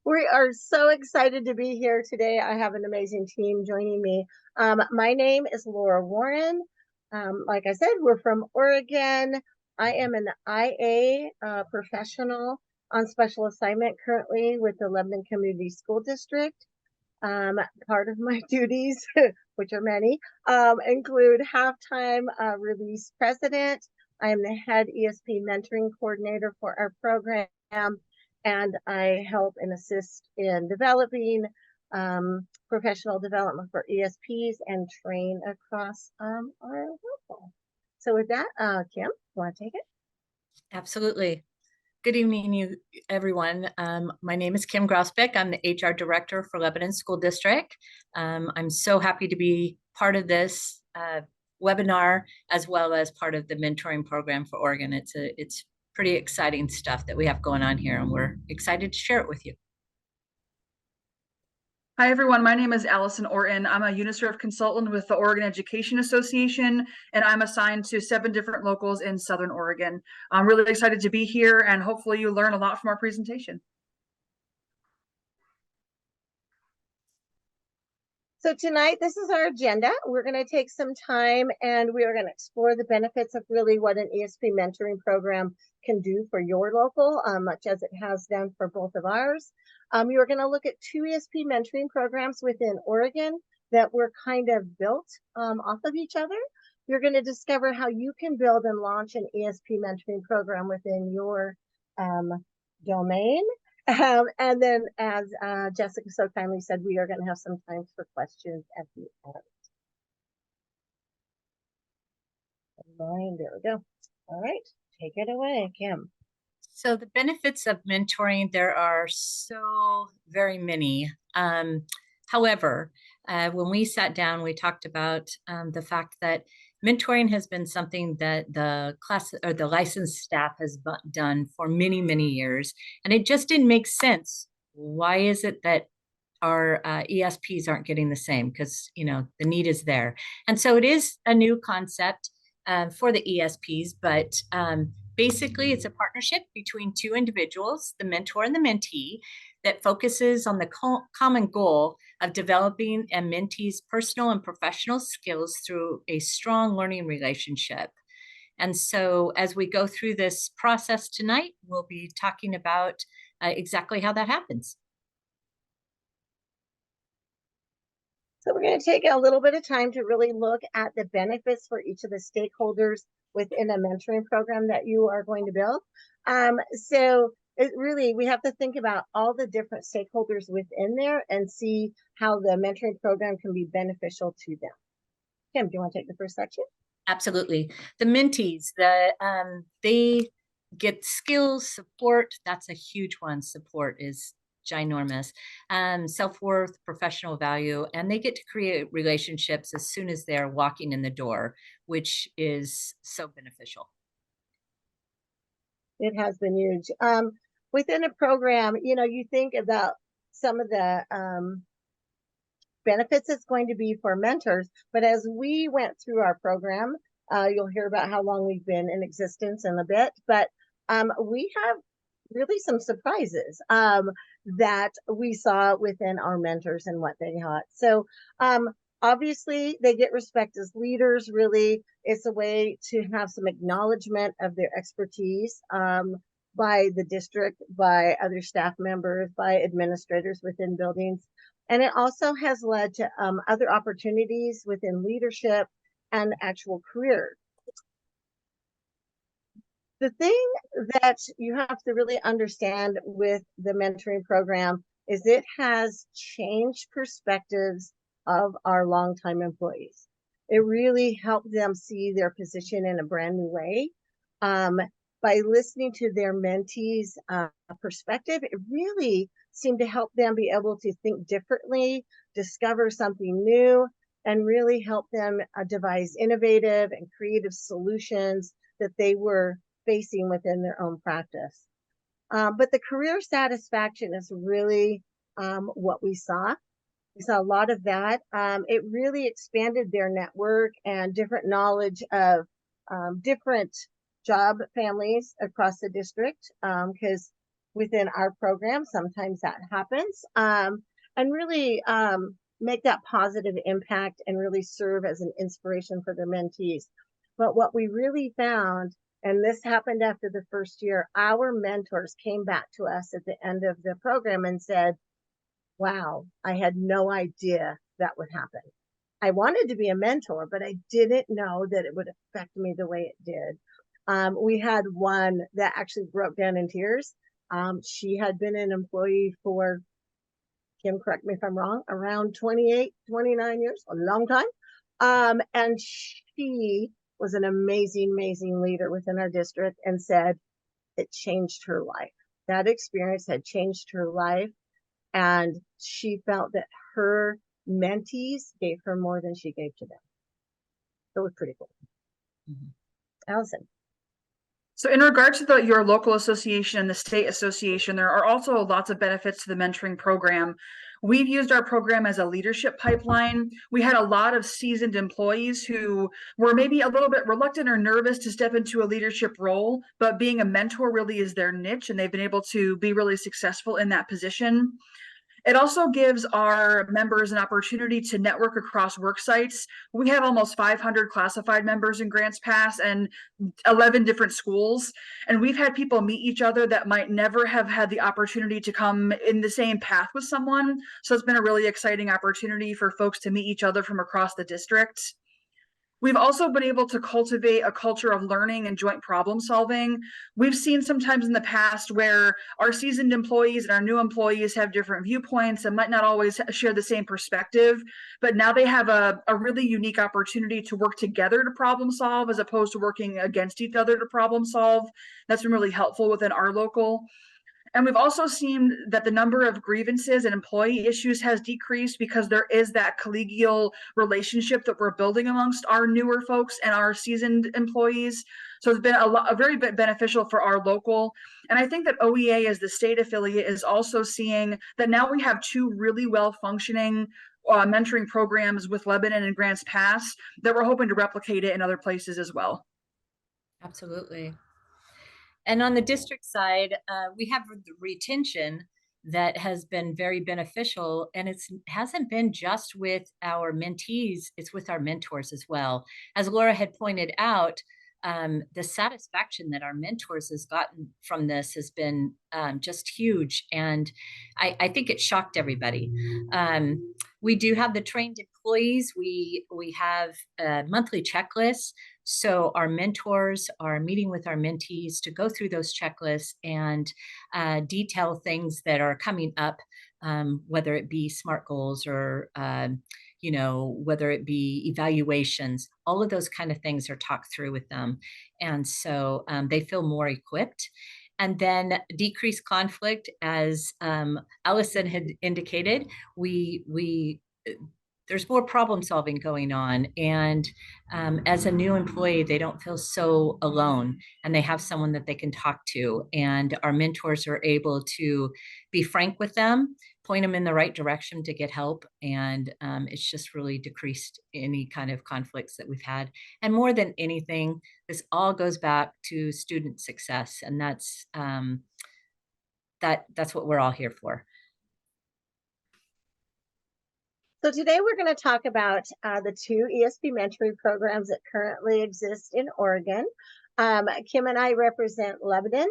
We are so excited to be here today. I have an amazing team joining me. My name is Laura Warren. Like I said, we're from Oregon. I am an IA professional on special assignment currently with the Lebanon Community School District. Part of my duties, which are many, include halftime release president. I am the head ESP mentoring coordinator for our program, and I help and assist in developing professional development for ESPs and train across our local. So with that, Kim, you want to take it? Absolutely. Good evening, everyone. My name is Kim Grosbeck. I'm the HR director for Lebanon School District. I'm so happy to be part of this webinar, as well as part of the mentoring program for Oregon. It's pretty exciting stuff that we have going on here, and we're excited to share it with you. Hi, everyone. My name is Allison Orton. I'm a UniServe consultant with the Oregon Education Association, and I'm assigned to 7 different locals in Southern Oregon. I'm really excited to be here, and hopefully you learn a lot from our presentation. So tonight, this is our agenda. We're going to take some time and we are going to explore the benefits of really what an ESP mentoring program can do for your local, much as it has done for both of ours. You're going to look at 2 ESP mentoring programs within Oregon that were kind of built off of each other. You're going to discover how you can build and launch an ESP mentoring program within your domain. And then, as Jessica so kindly said, we are going to have some time for questions at the end. There we go. All right, take it away, Kim. So the benefits of mentoring, there are so very many. However, when we sat down, we talked about the fact that mentoring has been something that the class or the licensed staff has done for many, many years, and it just didn't make sense. Why is it that our ESPs aren't getting the same? Because, you know, the need is there. And so it is a new concept for the ESPs, but basically it's a partnership between 2 individuals, the mentor and the mentee, that focuses on the common goal of developing a mentee's personal and professional skills through a strong learning relationship. And so as we go through this process tonight, we'll be talking about exactly how that happens. So we're going to take a little bit of time to really look at the benefits for each of the stakeholders within a mentoring program that you are going to build. So it really, we have to think about all the different stakeholders within there and see how the mentoring program can be beneficial to them. Kim, do you want to take the first section? Absolutely. The mentees, they get skills, support. That's a huge one. Support is ginormous. Self-worth, professional value, and they get to create relationships as soon as they're walking in the door, which is so beneficial. It has been huge. Within a program, you know, you think about some of the benefits it's going to be for mentors, but as we went through our program, you'll hear about how long we've been in existence in a bit, but we have really some surprises that we saw within our mentors and what they got. So obviously they get respect as leaders. Really, it's a way to have some acknowledgement of their expertise by the district, by other staff members, by administrators within buildings. And it also has led to other opportunities within leadership and actual career. The thing that you have to really understand with the mentoring program is it has changed perspectives of our longtime employees. It really helped them see their position in a brand new way. By listening to their mentees' perspective, it really seemed to help them be able to think differently, discover something new, and really help them devise innovative and creative solutions that they were facing within their own practice. But the career satisfaction is really what we saw. We saw a lot of that. It really expanded their network and different knowledge of different job families across the district, because within our program. Sometimes that happens, and really make that positive impact and really serve as an inspiration for the mentees. But what we really found, and this happened after the first year, our mentors came back to us at the end of the program and said, wow, I had no idea that would happen. I wanted to be a mentor, but I didn't know that it would affect me the way it did. We had one that actually broke down in tears. She had been an employee for, Kim, correct me if I'm wrong, around 28, 29 years, a long time. And she was an amazing, amazing leader within our district and said it changed her life. That experience had changed her life. And she felt that her mentees gave her more than she gave to them. So it was pretty cool. Allison. So in regard to your local association and the state association, there are also lots of benefits to the mentoring program. We've used our program as a leadership pipeline. We had a lot of seasoned employees who were maybe a little bit reluctant or nervous to step into a leadership role, but being a mentor really is their niche, and they've been able to be really successful in that position. It also gives our members an opportunity to network across work sites. We have almost 500 classified members in Grants Pass and 11 different schools. And we've had people meet each other that might never have had the opportunity to come in the same path with someone. So it's been a really exciting opportunity for folks to meet each other from across the district. We've also been able to cultivate a culture of learning and joint problem solving. We've seen sometimes in the past where our seasoned employees and our new employees have different viewpoints and might not always share the same perspective, but now they have a really unique opportunity to work together to problem solve as opposed to working against each other to problem solve. That's been really helpful within our local. And we've also seen that the number of grievances and employee issues has decreased because there is that collegial relationship that we're building amongst our newer folks and our seasoned employees. So it's been a very beneficial for our local. And I think that OEA as the state affiliate is also seeing that now we have two really well functioning mentoring programs with Lebanon and Grants Pass that we're hoping to replicate it in other places as well. Absolutely. And on the district side, we have the retention that has been very beneficial, and it hasn't been just with our mentees, it's with our mentors as well. As Laura had pointed out, the satisfaction that our mentors has gotten from this has been just huge, and I think it shocked everybody. We do have the trained employees. We have monthly checklists. So our mentors are meeting with our mentees to go through those checklists and detail things that are coming up, whether it be SMART goals or whether it be evaluations. All of those kind of things are talked through with them, and so they feel more equipped. And then decreased conflict, as Allison had indicated, there's more problem solving going on. And as a new employee, they don't feel so alone, and they have someone that they can talk to. And our mentors are able to be frank with them, point them in the right direction to get help. And it's just really decreased any kind of conflicts that we've had. And more than anything, this all goes back to student success. And that's what we're all here for. So today we're going to talk about the two ESP mentoring programs that currently exist in Oregon. Kim and I represent Lebanon,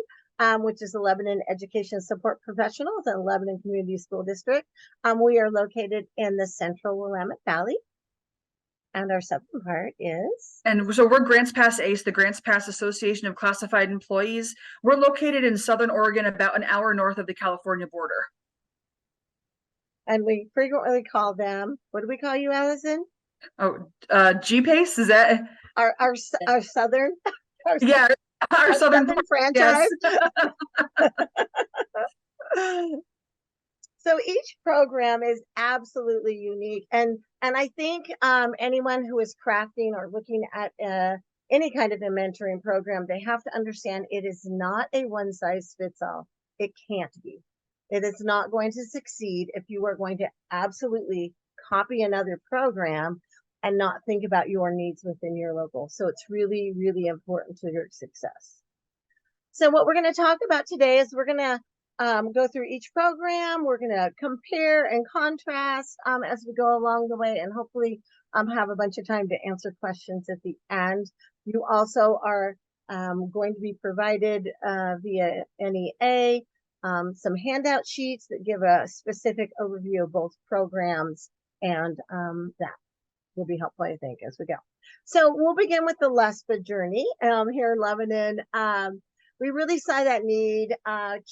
which is the Lebanon Education Support Professionals and Lebanon Community School District. We are located in the central Willamette Valley. And our southern part is? And so we're Grants Pass ACE, the Grants Pass Association of Classified Employees. We're located in southern Oregon, about an hour north of the California border. And we frequently call them, what do we call you, Allison? Oh, GPACE, is that? Our southern? Our southern franchise. Yes. So each program is absolutely unique. And I think anyone who is crafting or looking at any kind of a mentoring program, they have to understand it is not a one size fits all. It can't be. It is not going to succeed if you are going to absolutely copy another program and not think about your needs within your local. So it's really, really important to your success. So what we're going to talk about today is we're going to go through each program. We're going to compare and contrast as we go along the way, and hopefully have a bunch of time to answer questions at the end. You also are going to be provided via NEA some handout sheets that give a specific overview of both programs, and that will be helpful, I think, as we go. So we'll begin with the LESPA journey here in Lebanon. We really saw that need.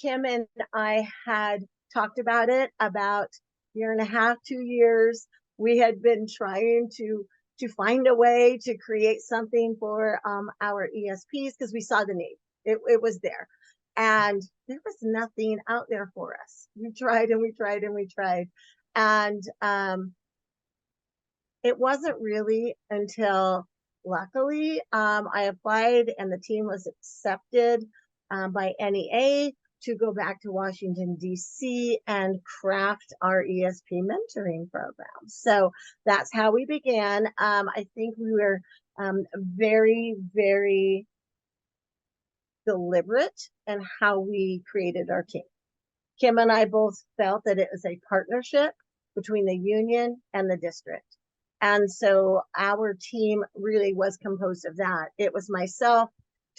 Kim and I had talked about it about a year and a half, 2 years. We had been trying to find a way to create something for our ESPs because we saw the need. It was there. And there was nothing out there for us. We tried and we tried and we tried. And it wasn't really until luckily I applied and the team was accepted by NEA to go back to Washington, D.C. and craft our ESP mentoring program. So that's how we began. I think we were very, very deliberate in how we created our team. Kim and I both felt that it was a partnership between the union and the district. And so our team really was composed of that. It was myself,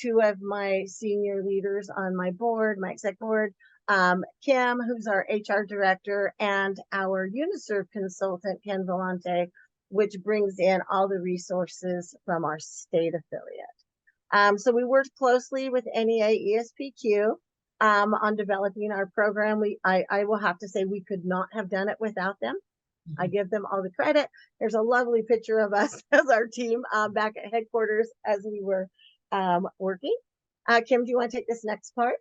2 of my senior leaders on my board, my exec board, Kim, who's our HR director, and our UNISERV consultant, Ken Vellante, which brings in all the resources from our state affiliate. So we worked closely with NEA ESPQ on developing our program. I will have to say we could not have done it without them. I give them all the credit. There's a lovely picture of us as our team back at headquarters as we were working. Kim, do you want to take this next part?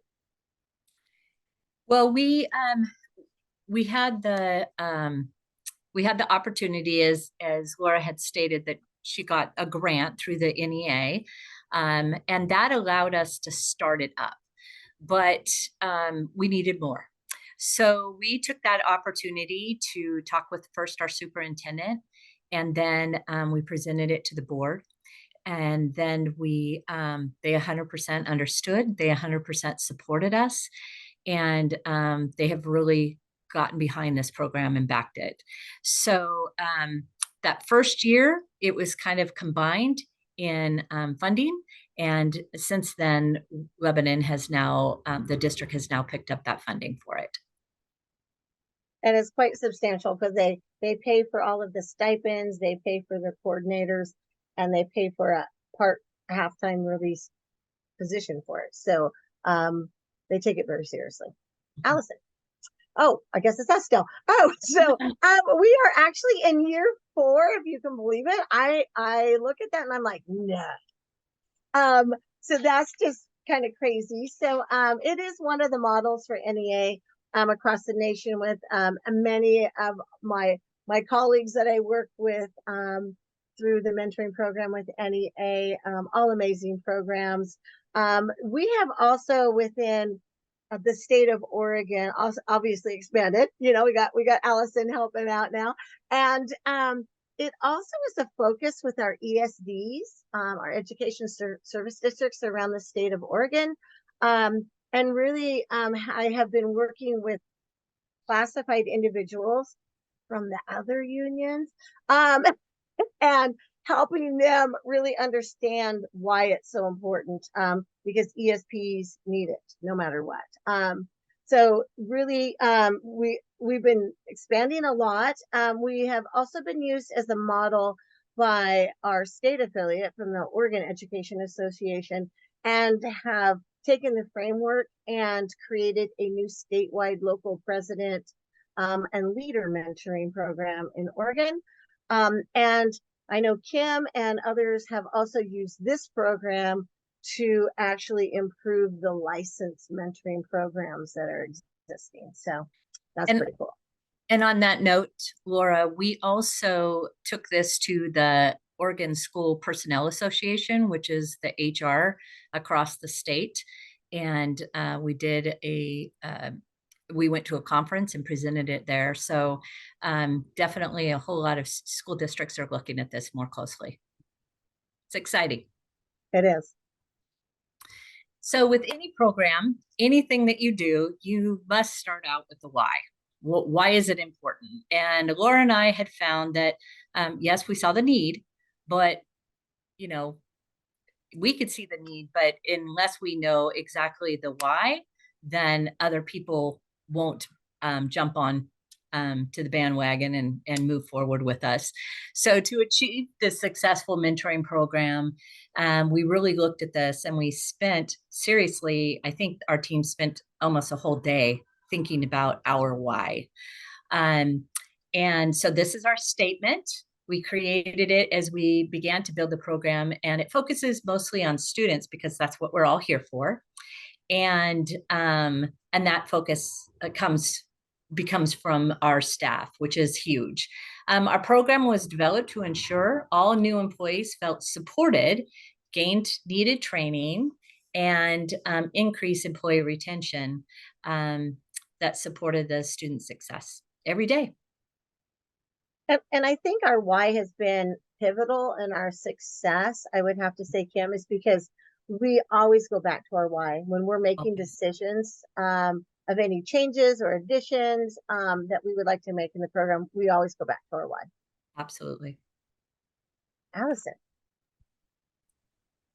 Well, we had the opportunity, as Laura had stated, that she got a grant through the NEA, and that allowed us to start it up. But we needed more. So we took that opportunity to talk with first our superintendent, and then we presented it to the board. And then they 100% understood, they 100% supported us, and they have really gotten behind this program and backed it. So that first year, it was kind of combined in funding. And since then, Lebanon has now, the district has now picked up that funding for it. And it's quite substantial because they pay for all of the stipends, they pay for the coordinators, and they pay for a half-time release position for it. So they take it very seriously. Allison. Oh, I guess it's us still. Oh, so we are actually in year 4, if you can believe it. I look at that and I'm like, no. So that's just kind of crazy. So it is one of the models for NEA across the nation, with many of my colleagues that I work with through the mentoring program with NEA, all amazing programs. We have also within the state of Oregon also obviously expanded. You know, we got Allison helping out now, and it also is a focus with our ESDs, our education service districts around the state of Oregon. And really, I have been working with classified individuals from the other unions and helping them really understand why it's so important, because ESPs need it no matter what. So really, we've been expanding a lot. We have also been used as a model by our state affiliate from the Oregon Education Association, and have taken the framework and created a new statewide local president and leader mentoring program in Oregon. And I know Kim and others have also used this program to actually improve the licensed mentoring programs that are existing. So that's pretty cool. And on that note, Laura, we also took this to the Oregon School Personnel Association, which is the HR across the state. And we went to a conference and presented it there. So definitely a whole lot of school districts are looking at this more closely. It's exciting. It is. So with any program, anything that you do, you must start out with the why. Why is it important? And Laura and I had found that, yes, we saw the need, but, you know, we could see the need, but unless we know exactly the why, then other people won't jump on to the bandwagon and move forward with us. So to achieve this successful mentoring program, we really looked at this, and we spent, seriously, I think our team spent almost a whole day thinking about our why. And so this is our statement. We created it as we began to build the program, and it focuses mostly on students because that's what we're all here for. And that focus becomes from our staff, which is huge. Our program was developed to ensure all new employees felt supported, gained needed training, and increase employee retention that supported the student success every day. And I think our why has been pivotal in our success, I would have to say, Kim, is because we always go back to our why when we're making decisions of any changes or additions that we would like to make in the program. We always go back to our why. Absolutely. Allison.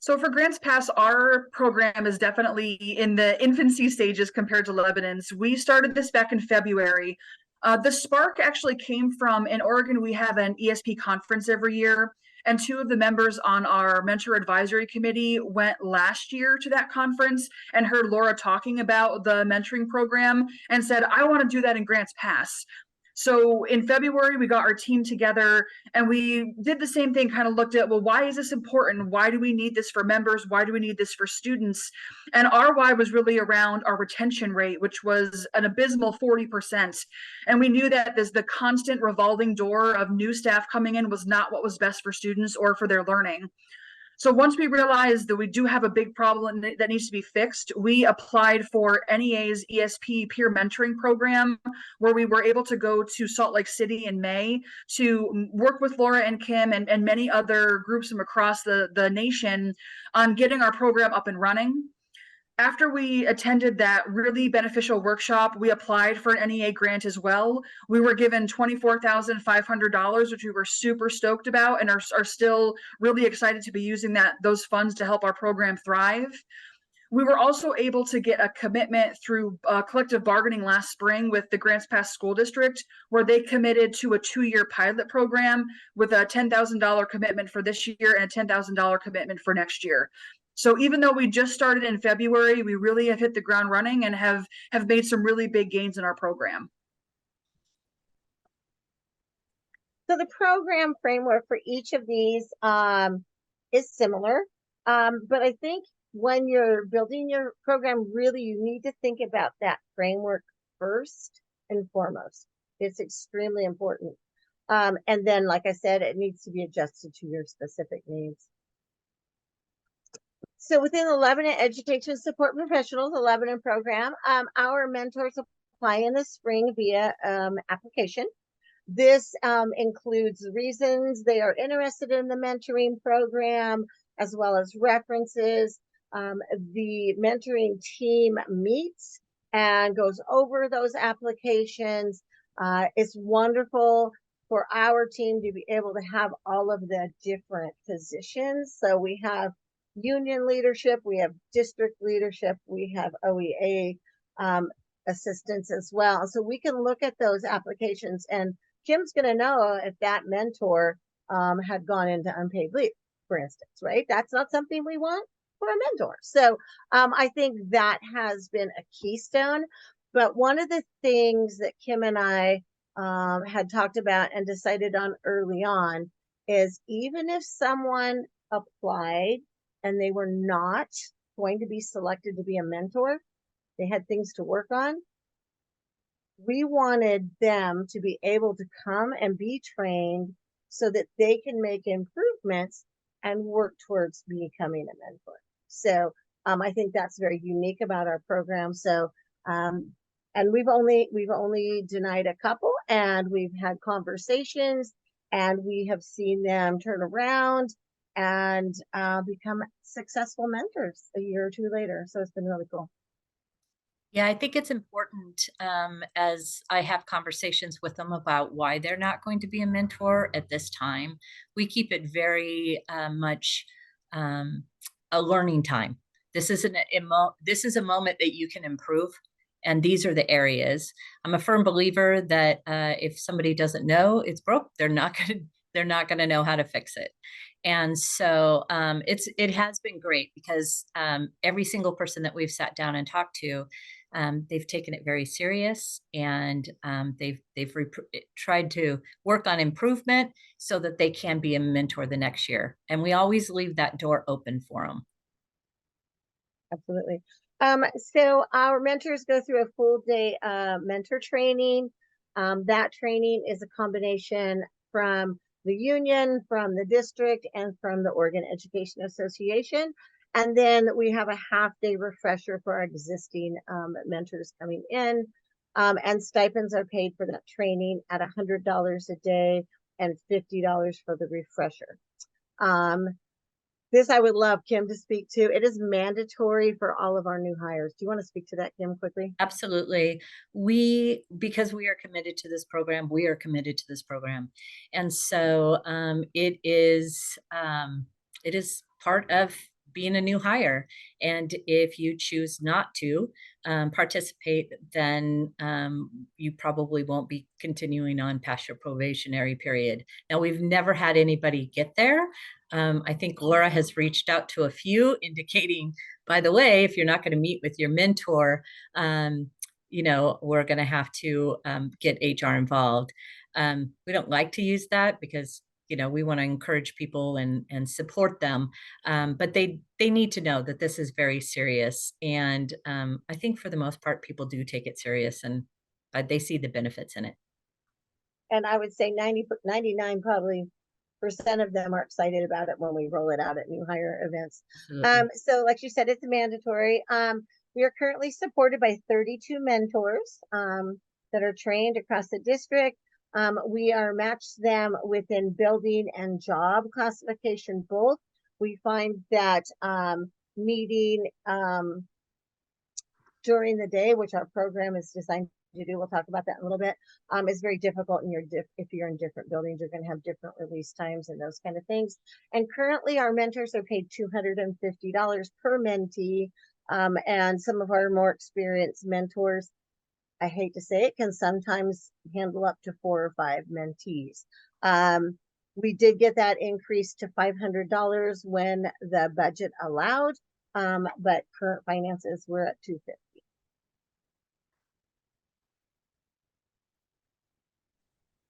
So for Grants Pass, our program is definitely in the infancy stages compared to Lebanon's. We started this back in February. The spark actually came from, in Oregon, we have an ESP conference every year, and two of the members on our mentor advisory committee went last year to that conference and heard Laura talking about the mentoring program and said, I want to do that in Grants Pass. So in February, we got our team together and we did the same thing, kind of looked at, well, why is this important? Why do we need this for members? Why do we need this for students? And our why was really around our retention rate, which was an abysmal 40%. And we knew that the constant revolving door of new staff coming in was not what was best for students or for their learning. So once we realized that we do have a big problem that needs to be fixed, we applied for NEA's ESP Peer Mentoring program, where we were able to go to Salt Lake City in May to work with Laura and Kim and many other groups from across the nation on getting our program up and running. After we attended that really beneficial workshop, we applied for an NEA grant as well. We were given $24,500, which we were super stoked about and are still really excited to be using those funds to help our program thrive. We were also able to get a commitment through collective bargaining last spring with the Grants Pass School District, where they committed to a 2-year pilot program with a $10,000 commitment for this year and a $10,000 commitment for next year. So even though we just started in February, we really have hit the ground running and have made some really big gains in our program. So the program framework for each of these is similar, but I think when you're building your program, really you need to think about that framework first and foremost. It's extremely important. And then, like I said, it needs to be adjusted to your specific needs. So within the Lebanon Education Support Professionals, the Lebanon program, our mentors apply in the spring via application. This includes reasons they are interested in the mentoring program, as well as references. The mentoring team meets and goes over those applications. It's wonderful for our team to be able to have all of the different positions. So we have union leadership, we have district leadership, we have OEA assistants as well. So we can look at those applications, and Kim's going to know if that mentor had gone into unpaid leave, for instance, right? That's not something we want for a mentor. So I think that has been a keystone. But one of the things that Kim and I had talked about and decided on early on is, even if someone applied and they were not going to be selected to be a mentor, they had things to work on, we wanted them to be able to come and be trained so that they can make improvements and work towards becoming a mentor. So I think that's very unique about our program. So and we've only denied a couple, and we've had conversations, and we have seen them turn around and become successful mentors a year or two later. So it's been really cool. Yeah, I think it's important as I have conversations with them about why they're not going to be a mentor at this time. We keep it very much a learning time. This isn't this is a moment that you can improve, and these are the areas. I'm a firm believer that if somebody doesn't know it's broke, they're not going to know how to fix it. And so it has been great because every single person that we've sat down and talked to, they've taken it very serious, and they've tried to work on improvement so that they can be a mentor the next year. And we always leave that door open for them. Absolutely. So our mentors go through a full day mentor training. That training is a combination from the union, from the district, and from the Oregon Education Association. And then we have a half-day refresher for our existing mentors coming in. And stipends are paid for that training at $100 a day and $50 for the refresher. This I would love Kim to speak to. It is mandatory for all of our new hires. Do you want to speak to that, Kim, quickly? Absolutely. Because we are committed to this program, we are committed to this program. And so it is part of being a new hire. And if you choose not to participate, then you probably won't be continuing on past your probationary period. Now, we've never had anybody get there. I think Laura has reached out to a few indicating, by the way, if you're not going to meet with your mentor, we're going to have to get HR involved. We don't like to use that because we want to encourage people and support them. But they need to know that this is very serious. And I think for the most part, people do take it serious, and they see the benefits in it. And I would say 99 probably % of them are excited about it when we roll it out at new hire events. So like you said, it's mandatory. We are currently supported by 32 mentors that are trained across the district. We are matched them within building and job classification both. We find that meeting during the day, which our program is designed to do, we'll talk about that in a little bit, is very difficult. And if you're in different buildings, you're going to have different release times and those kind of things. And currently our mentors are paid $250 per mentee. And some of our more experienced mentors, I hate to say it, can sometimes handle up to 4 or 5 mentees. We did get that increase to $500 when the budget allowed, but current finances were at $250.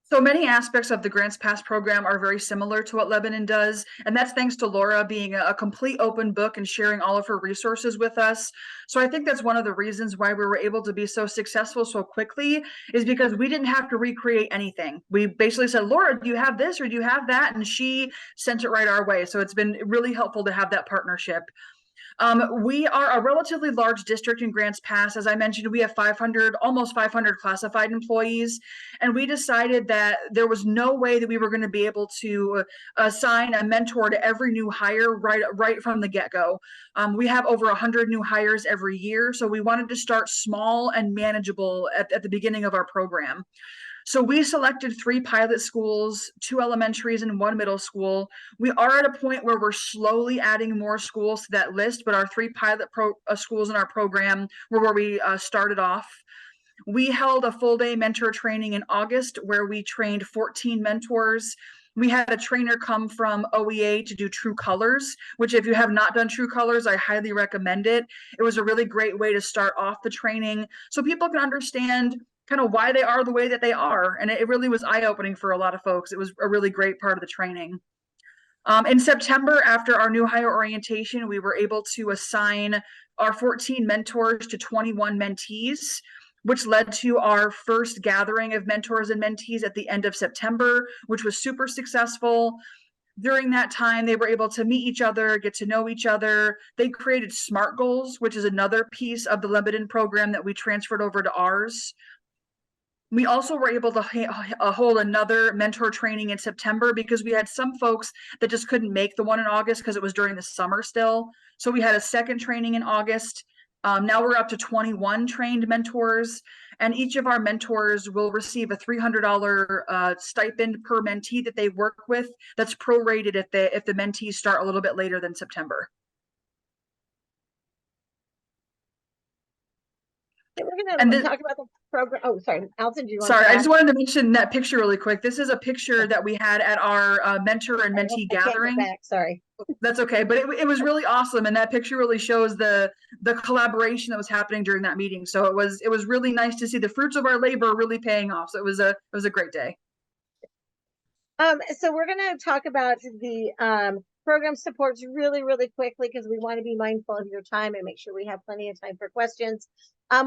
So many aspects of the Grants Pass program are very similar to what Lebanon does, and that's thanks to Laura being a complete open book and sharing all of her resources with us. So I think that's one of the reasons why we were able to be so successful so quickly, is because we didn't have to recreate anything. We basically said, Laura, do you have this or do you have that? And she sent it right our way. So it's been really helpful to have that partnership. We are a relatively large district in Grants Pass. As I mentioned, we have almost 500 classified employees, and we decided that there was no way that we were going to be able to assign a mentor to every new hire right from the get-go. We have over 100 new hires every year, so we wanted to start small and manageable at the beginning of our program. So we selected 3 pilot schools, 2 elementaries and 1 middle school. We are at a point where we're slowly adding more schools to that list, but our 3 pilot schools in our program were where we started off. We held a full day mentor training in August where we trained 14 mentors. We had a trainer come from OEA to do True Colors, which if you have not done True Colors, I highly recommend it. It was a really great way to start off the training so people can understand kind of why they are the way that they are. And it really was eye-opening for a lot of folks. It was a really great part of the training. In September, after our new hire orientation, we were able to assign our 14 mentors to 21 mentees, which led to our first gathering of mentors and mentees at the end of September, which was super successful. During that time, they were able to meet each other, get to know each other. They created SMART goals, which is another piece of the Lebanon program that we transferred over to ours. We also were able to hold another mentor training in September because we had some folks that just couldn't make the one in August because it was during the summer still. So we had a second training in August. Now we're up to 21 trained mentors, and each of our mentors will receive a $300 stipend per mentee that they work with. That's prorated if the mentees start a little bit later than September. We're going to talk about the program. Oh, sorry, Alton, do you want to? Sorry, I just wanted to mention that picture really quick. This is a picture that we had at our mentor and mentee gathering. Back, sorry. That's okay, but it was really awesome, and that picture really shows the collaboration that was happening during that meeting. So it was really nice to see the fruits of our labor really paying off. So it was a great day. So we're going to talk about the program supports really, really quickly because we want to be mindful of your time and make sure we have plenty of time for questions.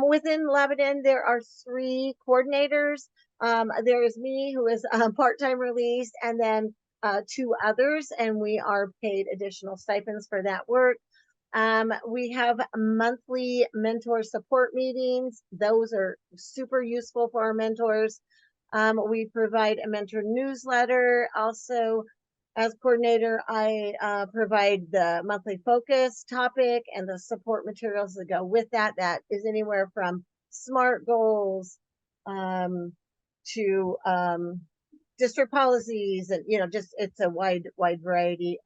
Within Lebanon, there are 3 coordinators. There is me, who is part-time released, and then 2 others, and we are paid additional stipends for that work. We have monthly mentor support meetings. Those are super useful for our mentors. We provide a mentor newsletter. Also, as coordinator, I provide the monthly focus topic and the support materials that go with that. That is anywhere from SMART goals to district policies, and just it's a wide variety.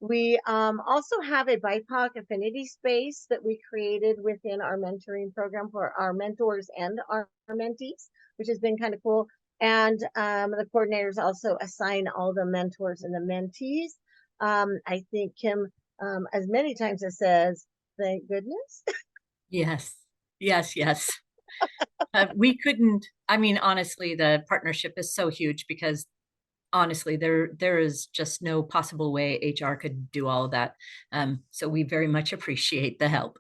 We also have a BIPOC affinity space that we created within our mentoring program for our mentors and our mentees, which has been kind of cool. And the coordinators also assign all the mentors and the mentees. I think Kim, as many times as says, thank goodness. Yes. We couldn't, honestly, the partnership is so huge because honestly, there is just no possible way HR could do all of that. So we very much appreciate the help.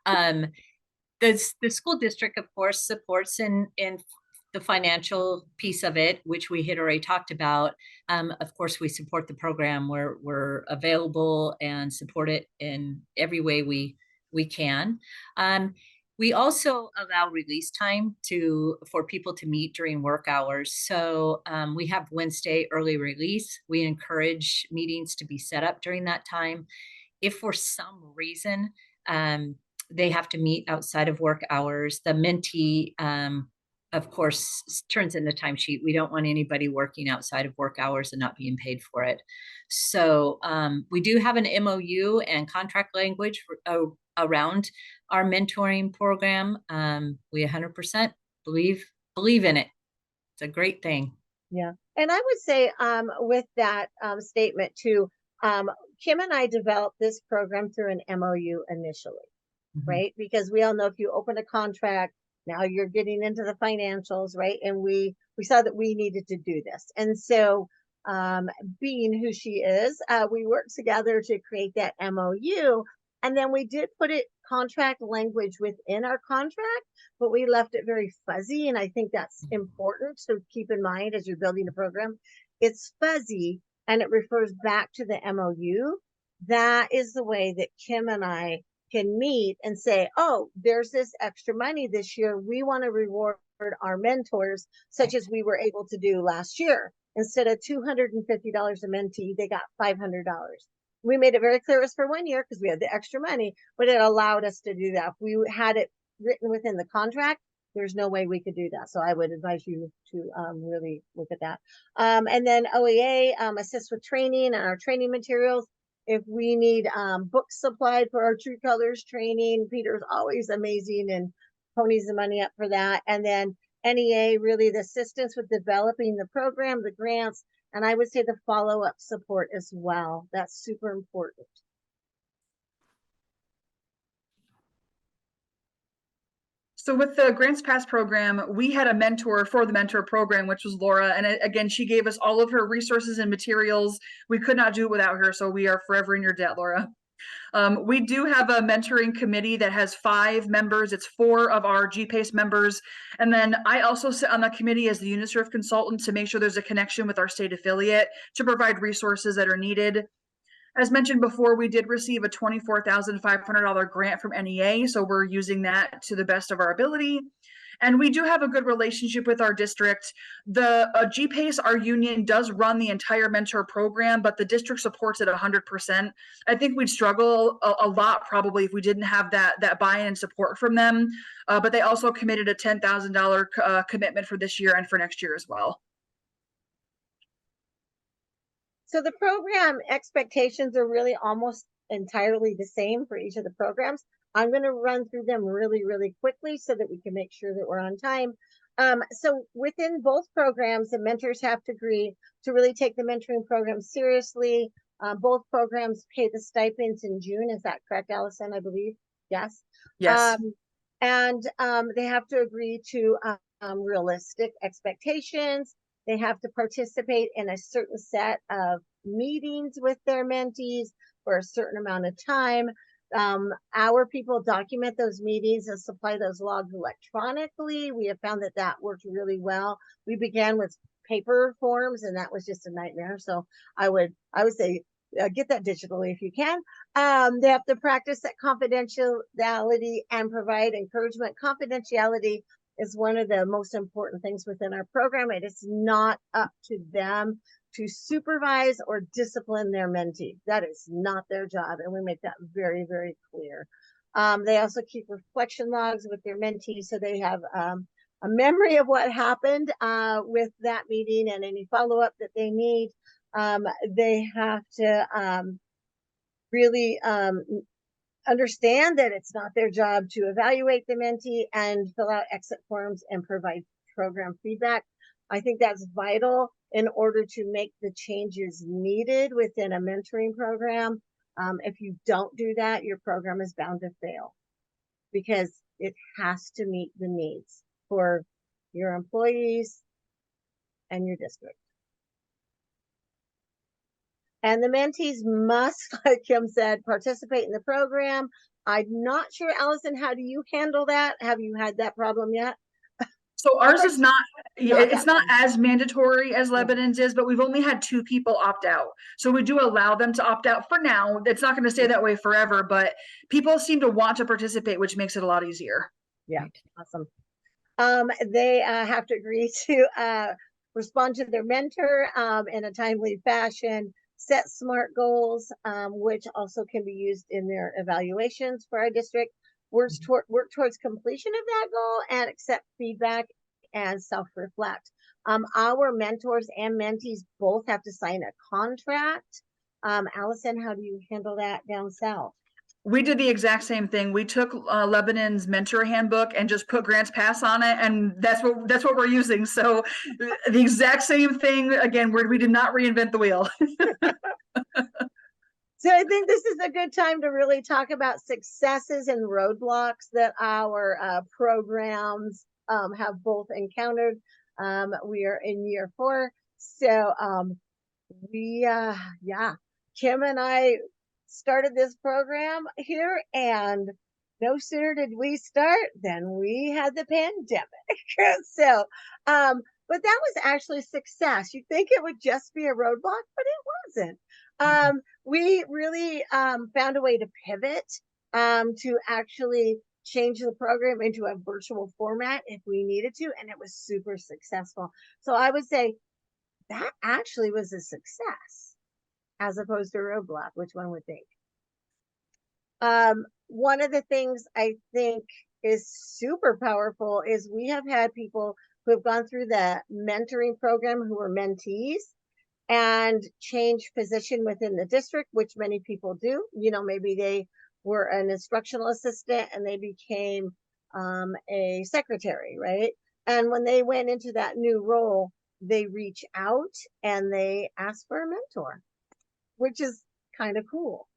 The school district, of course, supports in the financial piece of it, which we had already talked about. Of course, we support the program. We're available and support it in every way we can. We also allow release time for people to meet during work hours. So we have Wednesday early release. We encourage meetings to be set up during that time. If for some reason they have to meet outside of work hours, the mentee, of course, turns in the timesheet. We don't want anybody working outside of work hours and not being paid for it. So we do have an MOU and contract language around our mentoring program. We 100% believe in it. It's a great thing. Yeah. And I would say with that statement too, Kim and I developed this program through an MOU initially, right? Because we all know if you open a contract, now you're getting into the financials, right? And we saw that we needed to do this. And so being who she is, we worked together to create that MOU. And then we did put contract language within our contract, but we left it very fuzzy. And I think that's important to keep in mind as you're building a program. It's fuzzy and it refers back to the MOU. That is the way that Kim and I can meet and say, oh, there's this extra money this year. We want to reward our mentors, such as we were able to do last year. Instead of $250 a mentee, they got $500. We made it very clear it was for 1 year because we had the extra money, but it allowed us to do that. If we had it written within the contract, there's no way we could do that. So I would advise you to really look at that. And then OEA assists with training and our training materials. If we need books supplied for our True Colors training, Peter's always amazing and ponies the money up for that. And then NEA, really the assistance with developing the program, the grants, and I would say the follow-up support as well. That's super important. So with the Grants Pass program, we had a mentor for the mentor program, which was Laura. And again, she gave us all of her resources and materials. We could not do it without her. So we are forever in your debt, Laura. We do have a mentoring committee that has 5 members. It's 4 of our GPACE members. And then I also sit on the committee as the UNISERF consultant to make sure there's a connection with our state affiliate to provide resources that are needed. As mentioned before, we did receive a $24,500 grant from NEA, so we're using that to the best of our ability. And we do have a good relationship with our district. The GPACE, our union, does run the entire mentor program, but the district supports it 100%. I think we'd struggle a lot probably if we didn't have that buy-in and support from them. But they also committed a $10,000 commitment for this year and for next year as well. So the program expectations are really almost entirely the same for each of the programs. I'm going to run through them really, really quickly so that we can make sure that we're on time. So within both programs, the mentors have to agree to really take the mentoring program seriously. Both programs pay the stipends in June. Is that correct, Allison? I believe. Yes. Yes. And they have to agree to realistic expectations. They have to participate in a certain set of meetings with their mentees for a certain amount of time. Our people document those meetings and supply those logs electronically. We have found that that worked really well. We began with paper forms, and that was just a nightmare. So I would say get that digitally if you can. They have to practice that confidentiality and provide encouragement. Confidentiality is one of the most important things within our program. It is not up to them to supervise or discipline their mentee. That is not their job, and we make that very, very clear. They also keep reflection logs with their mentees, so they have a memory of what happened with that meeting and any follow-up that they need. They have to really understand that it's not their job to evaluate the mentee and fill out exit forms and provide program feedback. I think that's vital in order to make the changes needed within a mentoring program. If you don't do that, your program is bound to fail because it has to meet the needs for your employees and your district. And the mentees must, like Kim said, participate in the program. I'm not sure, Allison, how do you handle that? Have you had that problem yet? So ours is not, it's not as mandatory as Lebanon's is, but we've only had 2 people opt out. So we do allow them to opt out for now. It's not going to stay that way forever, but people seem to want to participate, which makes it a lot easier. Yeah, awesome. They have to agree to respond to their mentor in a timely fashion, set SMART goals, which also can be used in their evaluations for our district, work towards completion of that goal, and accept feedback and self-reflect. Our mentors and mentees both have to sign a contract. Allison, how do you handle that down south? We did the exact same thing. We took Lebanon's mentor handbook and just put Grants Pass on it, and that's what we're using. So the exact same thing again. We did not reinvent the wheel. So I think this is a good time to really talk about successes and roadblocks that our programs have both encountered. We are in year 4, so Kim and I started this program here, and no sooner did we start than we had the pandemic. So but that was actually success. You'd think it would just be a roadblock, but it wasn't. We really found a way to pivot to actually change the program into a virtual format if we needed to, and it was super successful. So I would say that actually was a success as opposed to a roadblock, which one would think. One of the things I think is super powerful is we have had people who have gone through the mentoring program who were mentees and change position within the district, which many people do. You know, maybe they were an instructional assistant and they became a secretary, right? And when they went into that new role, they reach out and they ask for a mentor, which is kind of cool.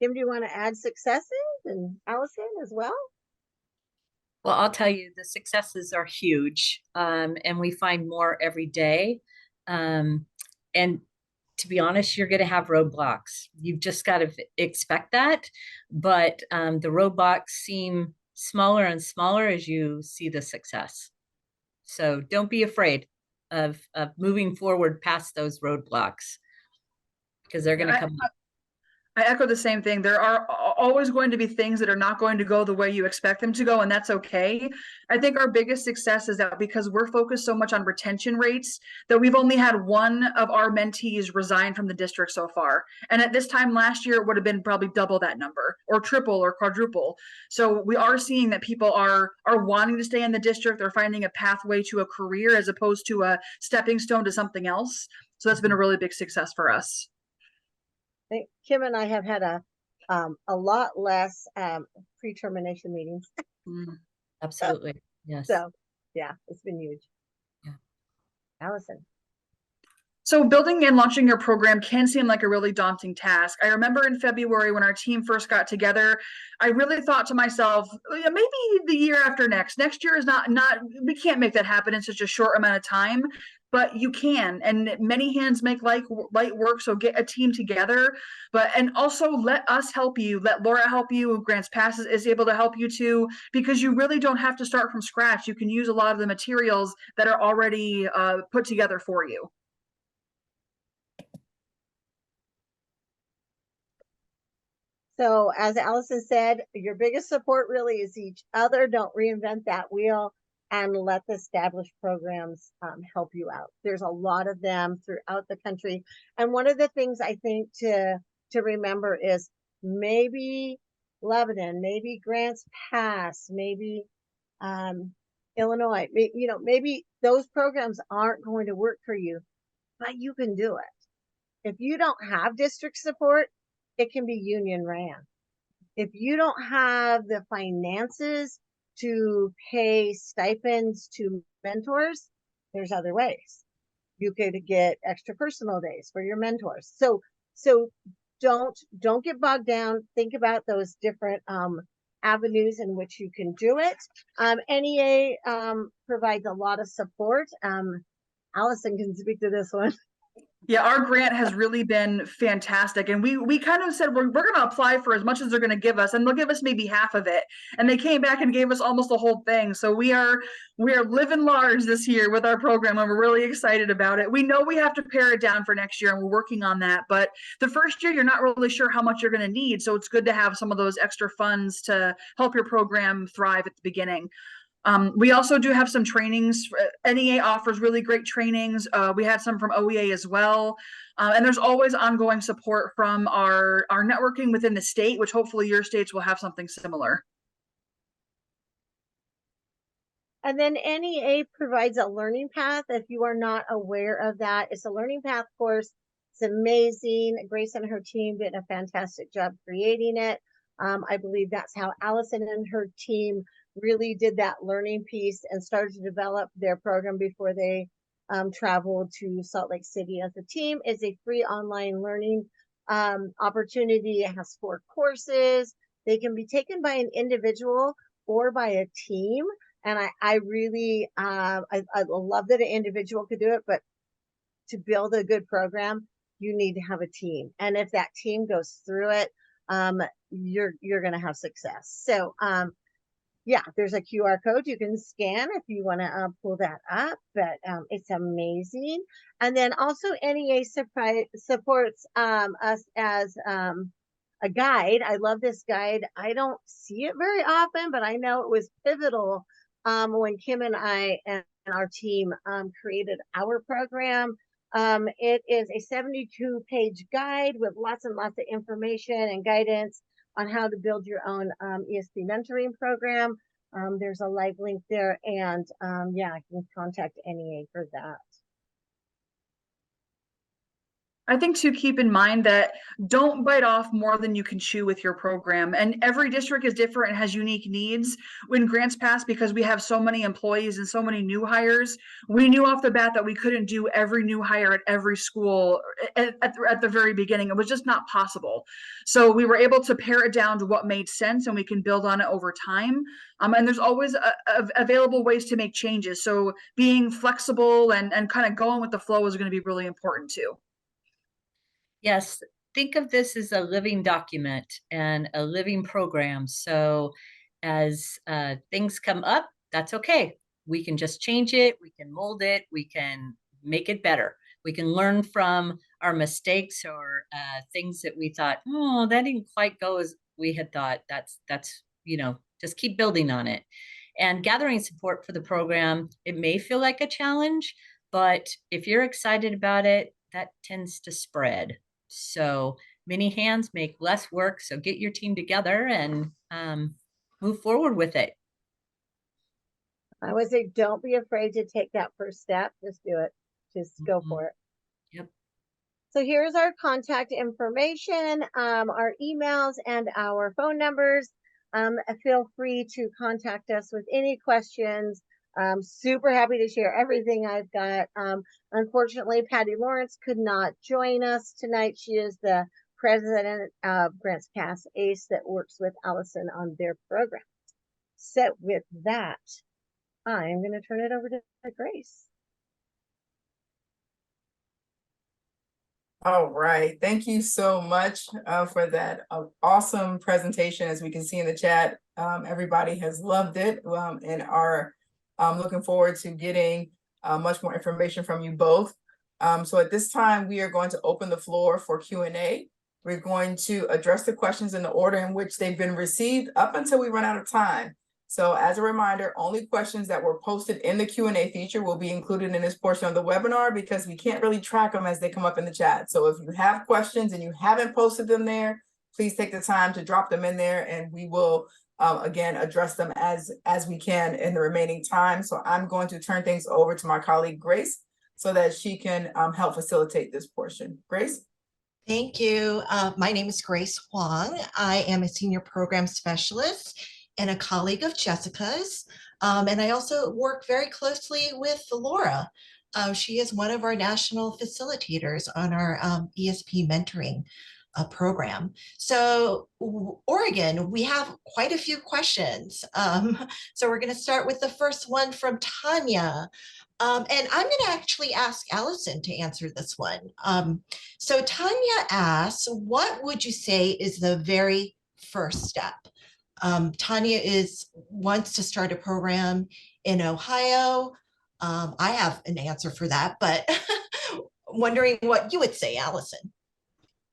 Kim, do you want to add successes, and Allison as well? Well, I'll tell you, the successes are huge, and we find more every day. And to be honest, you're going to have roadblocks. You've just got to expect that. But the roadblocks seem smaller and smaller as you see the success. So don't be afraid of moving forward past those roadblocks, because they're going to come up. I echo the same thing. There are always going to be things that are not going to go the way you expect them to go, and that's okay. I think our biggest success is that because we're focused so much on retention rates, that we've only had one of our mentees resign from the district so far. And at this time last year, it would have been probably double that number, or triple or quadruple. So we are seeing that people are wanting to stay in the district. They're finding a pathway to a career as opposed to a stepping stone to something else. So that's been a really big success for us. think Kim and I have had a lot less pre-termination meetings. Absolutely. Yes. So yeah, it's been huge. Yeah. Allison. So building and launching your program can seem like a really daunting task. I remember in February when our team first got together, I really thought to myself, maybe the year after next year is not, we can't make that happen in such a short amount of time, but you can, and many hands make light work. So get a team together, and also let us help you, let Laura help you. Grants Pass is able to help you too, because you really don't have to start from scratch. You can use a lot of the materials that are already put together for you. So as Allison said, your biggest support really is each other. Don't reinvent that wheel, and let the established programs help you out. There's a lot of them throughout the country. And one of the things I think to remember is maybe Lebanon, maybe Grants Pass, maybe Illinois, maybe those programs aren't going to work for you, but you can do it. If you don't have district support, it can be union ran. If you don't have the finances to pay stipends to mentors, there's other ways. You could get extra personal days for your mentors. So don't get bogged down. Think about those different avenues in which you can do it. NEA provides a lot of support. Allison can speak to this one. Yeah, our grant has really been fantastic. And we kind of said, we're going to apply for as much as they're going to give us, and they'll give us maybe half of it. And they came back and gave us almost the whole thing. So we are living large this year with our program, and we're really excited about it. We know we have to pare it down for next year, and we're working on that. But the first year, you're not really sure how much you're going to need. So it's good to have some of those extra funds to help your program thrive at the beginning. We also do have some trainings. NEA offers really great trainings. We had some from OEA as well. And there's always ongoing support from our networking within the state, which hopefully your states will have something similar. And then NEA provides a learning path. If you are not aware of that, it's a learning path course. It's amazing. Grace and her team did a fantastic job creating it. I believe that's how Allison and her team really did that learning piece and started to develop their program before they traveled to Salt Lake City as a team. It's a free online learning opportunity. It has 4 courses. They can be taken by an individual or by a team. And I really, I love that an individual could do it, but to build a good program, you need to have a team. And if that team goes through it, you're going to have success. So, yeah, there's a QR code you can scan if you want to pull that up, but it's amazing. And then also NEA supports us as a guide. I love this guide. I don't see it very often, but I know it was pivotal when Kim and I and our team created our program. It is a 72-page guide with lots and lots of information and guidance on how to build your own ESP mentoring program. There's a live link there, and yeah, I can contact NEA for that. I think to keep in mind that don't bite off more than you can chew with your program. And every district is different and has unique needs. When Grants Pass, because we have so many employees and so many new hires, we knew off the bat that we couldn't do every new hire at every school at the very beginning. It was just not possible. So we were able to pare it down to what made sense, and we can build on it over time. And there's always available ways to make changes. So being flexible and kind of going with the flow is going to be really important too. Yes, think of this as a living document and a living program. So as things come up, that's okay. We can just change it. We can mold it. We can make it better. We can learn from our mistakes or things that we thought, oh, that didn't quite go as we had thought. That's just keep building on it. And gathering support for the program, it may feel like a challenge, but if you're excited about it, that tends to spread. So many hands make less work. So get your team together and move forward with it. I would say, don't be afraid to take that first step. Just do it. Just go for it. Yep. So here's our contact information, our emails and our phone numbers. Feel free to contact us with any questions. I'm super happy to share everything I've got. Unfortunately, Patty Lawrence could not join us tonight. She is the president of Grants Pass ACE that works with Allison on their program. So with that, I'm going to turn it over to Grace. All right. Thank you so much for that awesome presentation. As we can see in the chat, everybody has loved it and are looking forward to getting much more information from you both. So at this time, we are going to open the floor for Q&A. We're going to address the questions in the order in which they've been received up until we run out of time. So as a reminder, only questions that were posted in the Q&A feature will be included in this portion of the webinar because we can't really track them as they come up in the chat. So if you have questions and you haven't posted them there, please take the time to drop them in there and we will, again, address them as we can in the remaining time. So I'm going to turn things over to my colleague, Grace, so that she can help facilitate this portion. Grace? Thank you. My name is Grace Huang. I am a senior program specialist and a colleague of Jessica's. And I also work very closely with Laura. She is one of our national facilitators on our ESP Mentoring program. So Oregon, we have quite a few questions. So we're going to start with the first one from Tanya. And I'm going to actually ask Allison to answer this one. So Tanya asks, what would you say is the very first step? Tanya wants to start a program in Ohio. I have an answer for that, but wondering what you would say, Allison.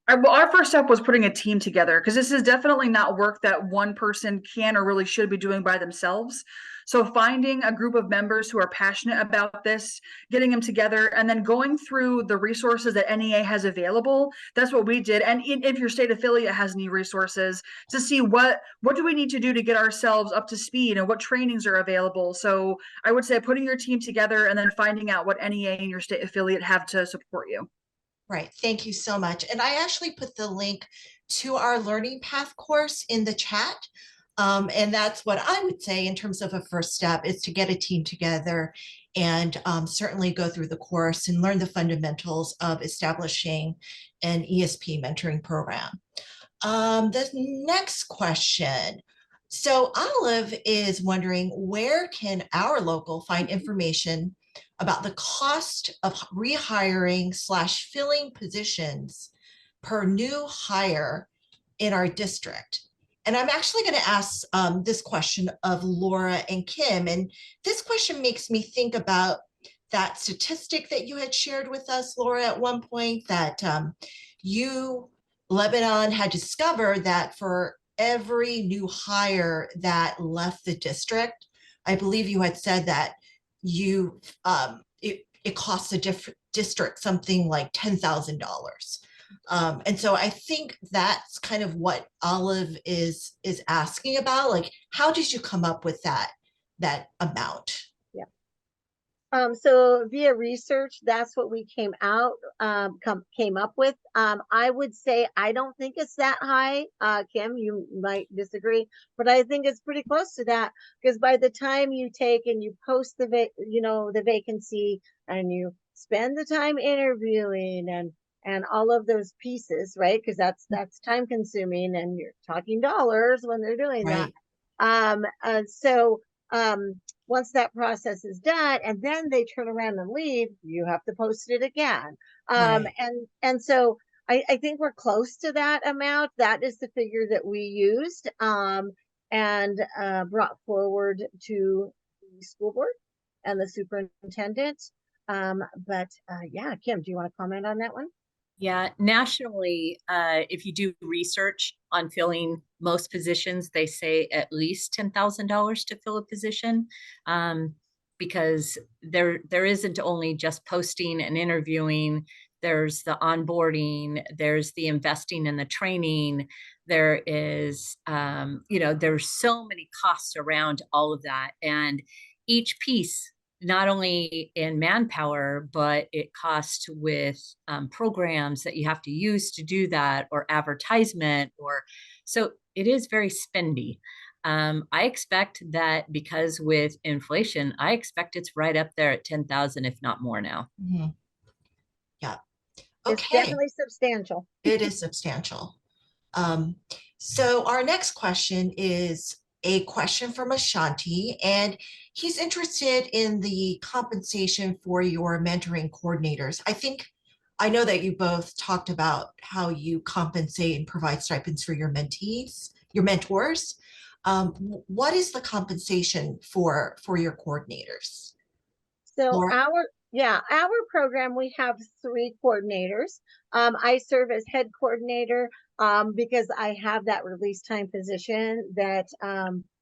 Our first step was putting a team together because this is definitely not work that one person can or really should be doing by themselves. So finding a group of members who are passionate about this, getting them together, and then going through the resources that NEA has available. That's what we did. And if your state affiliate has any resources, to see what do we need to do to get ourselves up to speed and what trainings are available. So I would say putting your team together and then finding out what NEA and your state affiliate have to support you. Right. Thank you so much. And I actually put the link to our Learning Path course in the chat. And that's what I would say in terms of a first step is to get a team together and certainly go through the course and learn the fundamentals of establishing an ESP mentoring program. The next question. So Olive is wondering, where can our local find information about the cost of rehiring / filling positions per new hire in our district? And I'm actually going to ask this question of Laura and Kim. And this question makes me think about that statistic that you had shared with us, Laura, at one point, that Lebanon had discovered that for every new hire that left the district, I believe you had said that it costs the district something like $10,000. And so I think that's kind of what Olive is asking about. Like, how did you come up with that amount? So via research, that's what we came up with. I would say I don't think it's that high. Kim, you might disagree, but I think it's pretty close to that because by the time you take and you post the vacancy and you spend the time interviewing and all of those pieces, right? Because that's time consuming and you're talking dollars when they're doing right. that. Once that process is done and then they turn around and leave, you have to post it again. Right. And so I think we're close to that amount. That is the figure that we used and brought forward to the school board and the superintendent. Yeah, Kim, do you want to comment on that one? Yeah, nationally, if you do research on filling most positions, they say at least $10,000 to fill a position, because there isn't only just posting and interviewing. There's the onboarding, there's the investing in the training. There is, there's so many costs around all of that, and each piece, not only in manpower, but it costs with programs that you have to use to do that, or advertisement, or so it is very spendy. I expect that, because with inflation, I expect it's right up there at 10,000, if not more now. Mhm. Yeah. It's Okay. definitely substantial. It is substantial. Um, so our next question is a question from Ashanti, and he's interested in the compensation for your mentoring coordinators. I know that you both talked about how you compensate and provide stipends for your mentees, your mentors. What is the compensation for your coordinators? So Laura? our program, we have 3 coordinators. I serve as head coordinator because I have that release time position that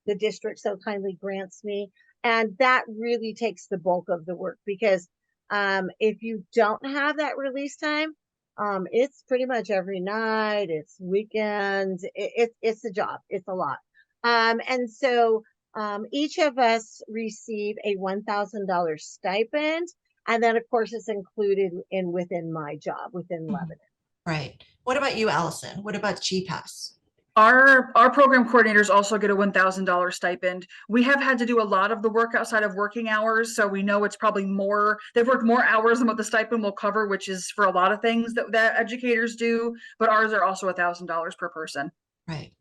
the district so kindly grants me. And that really takes the bulk of the work, because if you don't have that release time, it's pretty much every night, it's weekends, it's a job, it's a lot. And so each of us receive a $1,000 stipend, and then of course it's included within my job within Lebanon. Right. What about you, Allison? What about GPAS? Our program coordinators also get a $1,000 stipend. We have had to do a lot of the work outside of working hours, so we know it's probably more. They've worked more hours than what the stipend will cover, which is for a lot of things that educators do. But ours are also $1,000 per person. Right.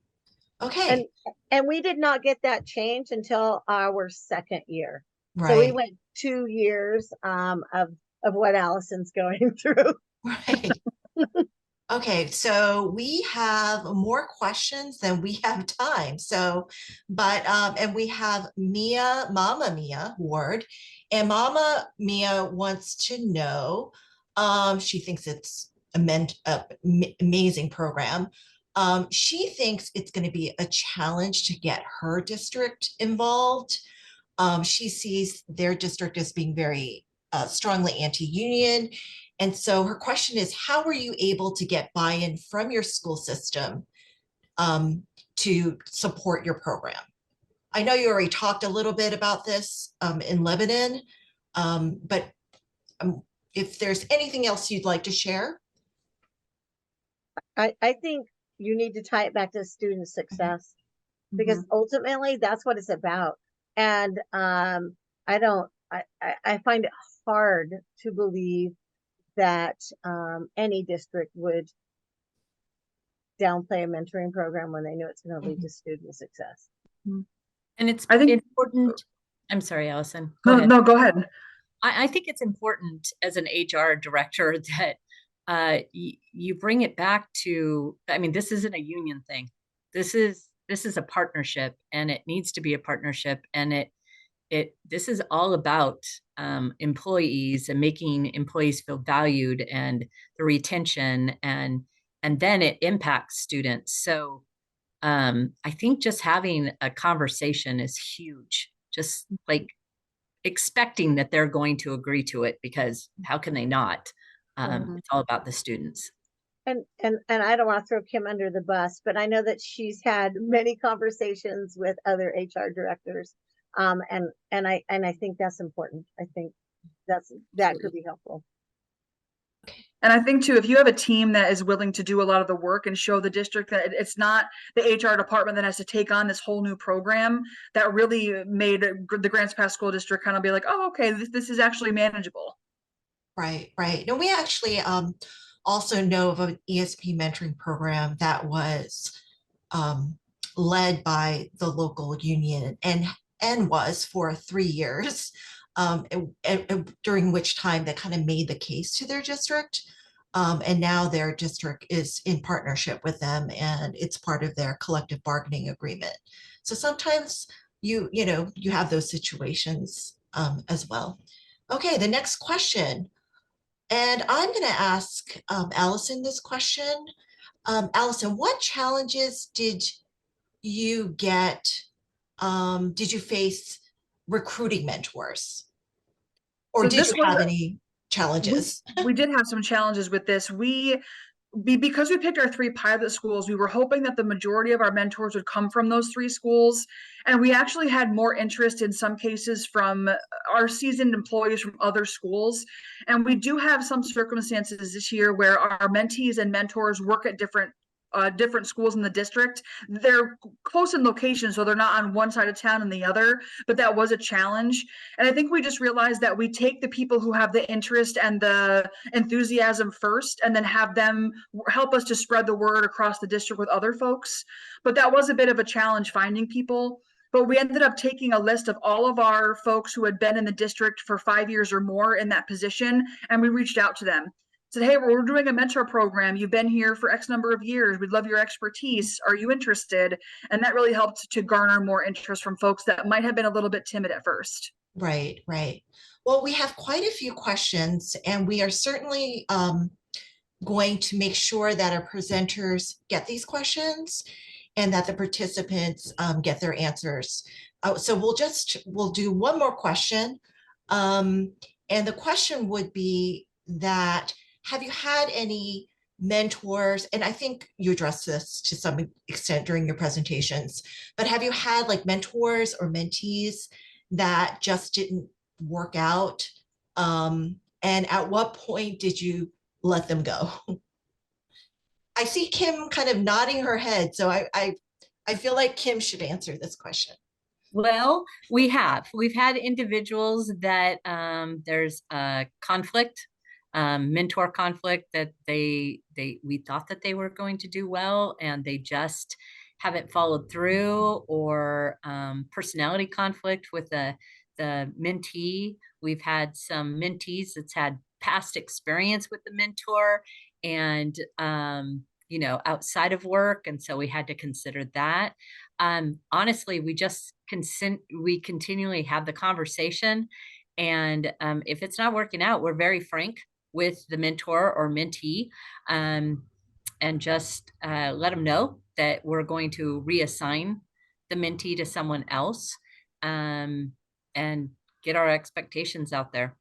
Okay. And we did not get that change until our 2nd year. Right. So we went 2 years of what Allison's going through. Right. Okay, so we have more questions than we have time. So, and we have Mama Mia Ward, and Mama Mia wants to know, she thinks it's amazing program. She thinks it's going to be a challenge to get her district involved. She sees their district as being very strongly anti-union. And so her question is, how were you able to get buy-in from your school system to support your program? I know you already talked a little bit about this in Lebanon, but if there's anything else you'd like to share. I think you need to tie it back to student success, because ultimately that's what it's about. And I find it hard to believe that any district would downplay a mentoring program when they know it's going to lead to student success. And it's I think important. I'm sorry, Allison. Go ahead. No, go ahead. I think it's important as an HR director that you bring it back to, I mean, this isn't a union thing. This is a partnership, and it needs to be a partnership. And this is all about employees and making employees feel valued, and the retention, and then it impacts students. So I think just having a conversation is huge. Just like expecting that they're going to agree to it, because how can they not? It's all about the students. And I don't want to throw Kim under the bus, but I know that she's had many conversations with other HR directors. And I think that's important. I think that could be helpful. And I think too, if you have a team that is willing to do a lot of the work and show the district that it's not the HR department that has to take on this whole new program, that really made the Grants Pass School District kind of be like, oh, okay, this is actually manageable. Right, right. No, we actually also know of an ESP mentoring program that was led by the local union and was for 3 years, during which time they kind of made the case to their district. And now their district is in partnership with them, and it's part of their collective bargaining agreement. So sometimes you have those situations as well. Okay, the next question. And I'm going to ask Allison this question. Allison, what challenges did you get? Did you face recruiting mentors? Or So did this you was have any challenges? we did have some challenges with this. Because we picked our 3 pilot schools, we were hoping that the majority of our mentors would come from those 3 schools. And we actually had more interest in some cases from our seasoned employees from other schools. And we do have some circumstances this year where our mentees and mentors work at different schools in the district. They're close in location, so they're not on one side of town and the other, but that was a challenge. And I think we just realized that we take the people who have the interest and the enthusiasm first, and then have them help us to spread the word across the district with other folks. But that was a bit of a challenge finding people. But we ended up taking a list of all of our folks who had been in the district for 5 years or more in that position, and we reached out to them. Said, hey, we're doing a mentor program. You've been here for X number of years. We'd love your expertise. Are you interested? And that really helped to garner more interest from folks that might have been a little bit timid at first. Right, right. Well, we have quite a few questions, and we are certainly going to make sure that our presenters get these questions and that the participants get their answers. So we'll do one more question. And the question would be that, have you had any mentors, and I think you addressed this to some extent during your presentations, but have you had like mentors or mentees that just didn't work out? And at what point did you let them go? I see Kim kind of nodding her head, so I feel like Kim should answer this question. Well, we've had individuals that there's a conflict, mentor conflict, that we thought that they were going to do well and they just haven't followed through, or personality conflict with the mentee. We've had some mentees that's had past experience with the mentor and outside of work, and so we had to consider that. Honestly, we continually have the conversation, and if it's not working out, we're very frank with the mentor or mentee, and just let them know that we're going to reassign the mentee to someone else, and get our expectations out there.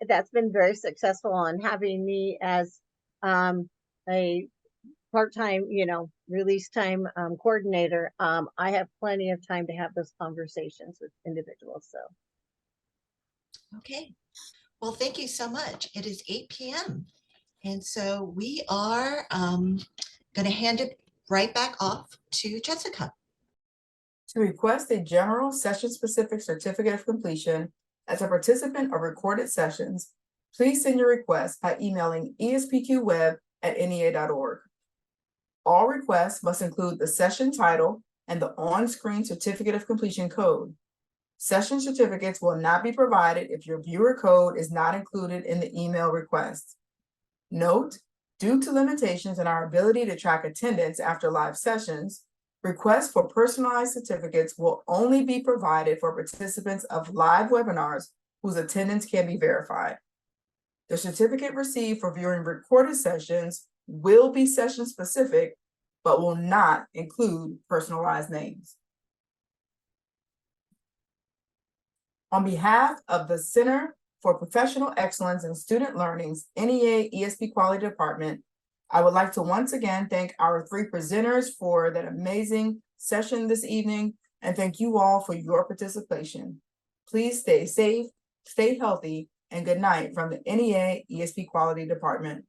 That's been very successful on having me as a part-time, release time coordinator. I have plenty of time to have those conversations with individuals. So. Okay. Well, thank you so much. It is 8 p.m. And so we are going to hand it right back off to Jessica. To request a general session-specific certificate of completion as a participant of recorded sessions, please send your request by emailing espqweb@nea.org. All requests must include the session title and the on-screen certificate of completion code. Session certificates will not be provided if your viewer code is not included in the email request. Note, due to limitations in our ability to track attendance after live sessions, requests for personalized certificates will only be provided for participants of live webinars whose attendance can be verified. The certificate received for viewing recorded sessions will be session specific, but will not include personalized names. On behalf of the Center for Professional Excellence in Student Learning's NEA ESP Quality Department, I would like to once again thank our 3 presenters for that amazing session this evening, and thank you all for your participation. Please stay safe, stay healthy, and good night from the NEA ESP Quality Department.